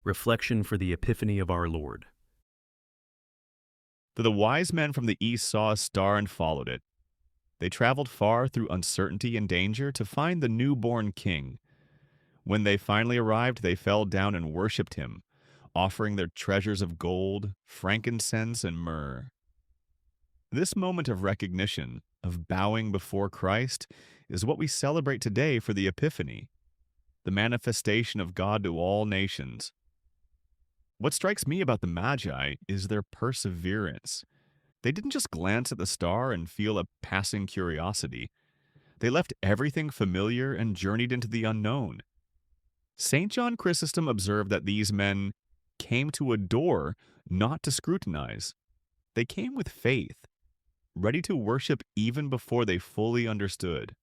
Reflection for the Epiphany of our Lord. The wise men from the east saw a star and followed it. They traveled far through uncertainty and danger to find the newborn king. When they finally arrived, they fell down and worshipped him, offering their treasures of gold, frankincense, and myrrh. This moment of recognition, of bowing before Christ, is what we celebrate today for the Epiphany, the manifestation of God to all nations. What strikes me about the Magi is their perseverance. They didn't just glance at the star and feel a passing curiosity. They left everything familiar and journeyed into the unknown. Saint John Chrysostom observed that these men came to adore, not to scrutinize. They came with faith, ready to worship even before they fully understood.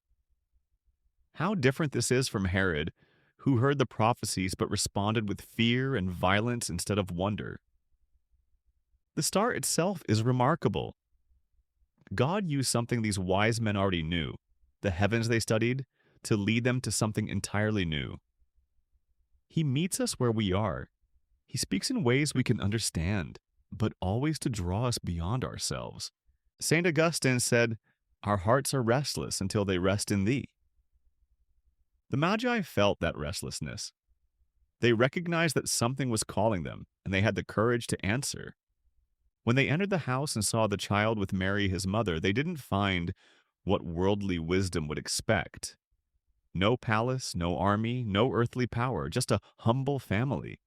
How different this is from Herod, who heard the prophecies but responded with fear and violence instead of wonder. The star itself is remarkable. God used something these wise men already knew, the heavens they studied, to lead them to something entirely new. He meets us where we are. He speaks in ways we can understand, but always to draw us beyond ourselves. St. Augustine said, "Our hearts are restless until they rest in thee." The Magi felt that restlessness. They recognized that something was calling them, and they had the courage to answer. When they entered the house and saw the child with Mary, his mother, they didn't find what worldly wisdom would expect. No palace, no army, no earthly power, just a humble family.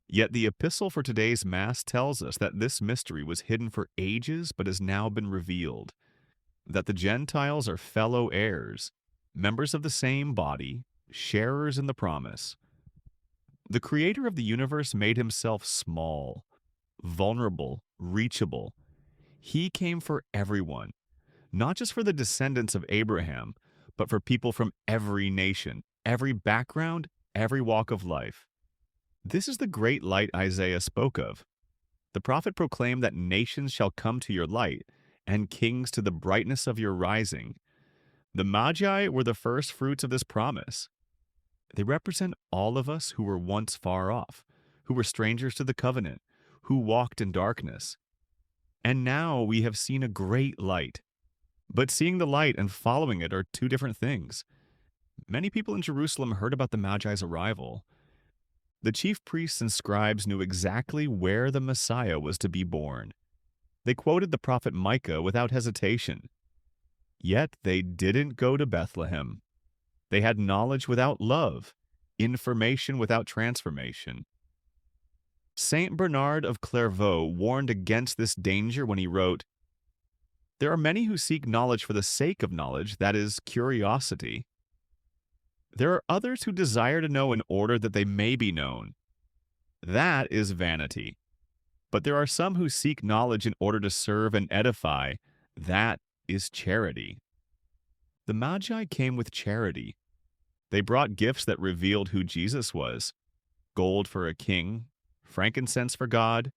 Yet the epistle for today's Mass tells us that this mystery was hidden for ages but has now been revealed, that the Gentiles are fellow heirs, members of the same body, sharers in the promise. The Creator of the universe made himself small, vulnerable, reachable. He came for everyone, not just for the descendants of Abraham, but for people from every nation, every background, every walk of life. This is the great light Isaiah spoke of. The prophet proclaimed that nations shall come to your light, and kings to the brightness of your rising. The Magi were the first fruits of this promise. They represent all of us who were once far off, who were strangers to the covenant, who walked in darkness. And now we have seen a great light. But seeing the light and following it are two different things. Many people in Jerusalem heard about the Magi's arrival. The chief priests and scribes knew exactly where the Messiah was to be born. They quoted the prophet Micah without hesitation. Yet they didn't go to Bethlehem. They had knowledge without love, information without transformation. Saint Bernard of Clairvaux warned against this danger when he wrote, "There are many who seek knowledge for the sake of knowledge, that is, curiosity. There are others who desire to know in order that they may be known. That is vanity. But there are some who seek knowledge in order to serve and edify. That is charity." The Magi came with charity. They brought gifts that revealed who Jesus was: gold for a king, frankincense for God,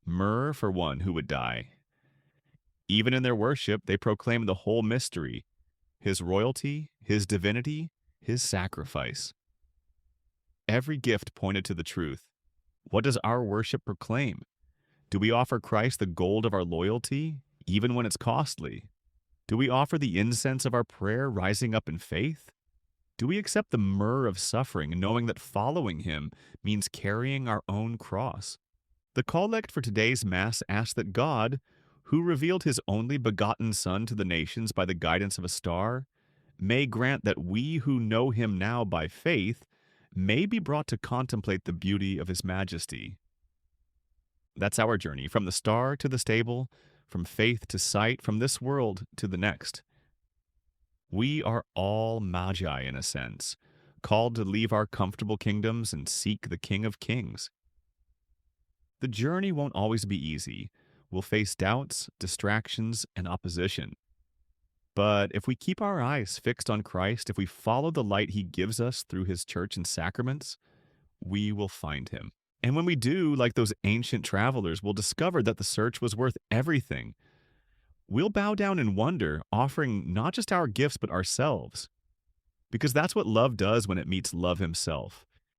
myrrh for one who would die. Even in their worship, they proclaimed the whole mystery: his royalty, his divinity, his sacrifice. Every gift pointed to the truth. What does our worship proclaim? Do we offer Christ the gold of our loyalty, even when it's costly? Do we offer the incense of our prayer rising up in faith? Do we accept the myrrh of suffering, knowing that following him means carrying our own cross? The collect for today's Mass asks that God, who revealed his only begotten Son to the nations by the guidance of a star, may grant that we who know him now by faith may be brought to contemplate the beauty of his majesty. That's our journey, from the star to the stable, from faith to sight, from this world to the next. We are all Magi in a sense, called to leave our comfortable kingdoms and seek the King of Kings. The journey won't always be easy. We'll face doubts, distractions, and opposition. But if we keep our eyes fixed on Christ, if we follow the light he gives us through his church and sacraments, we will find him. And when we do, like those ancient travelers, we'll discover that the search was worth everything. We'll bow down in wonder, offering not just our gifts but ourselves. Because that's what love does when it meets love himself.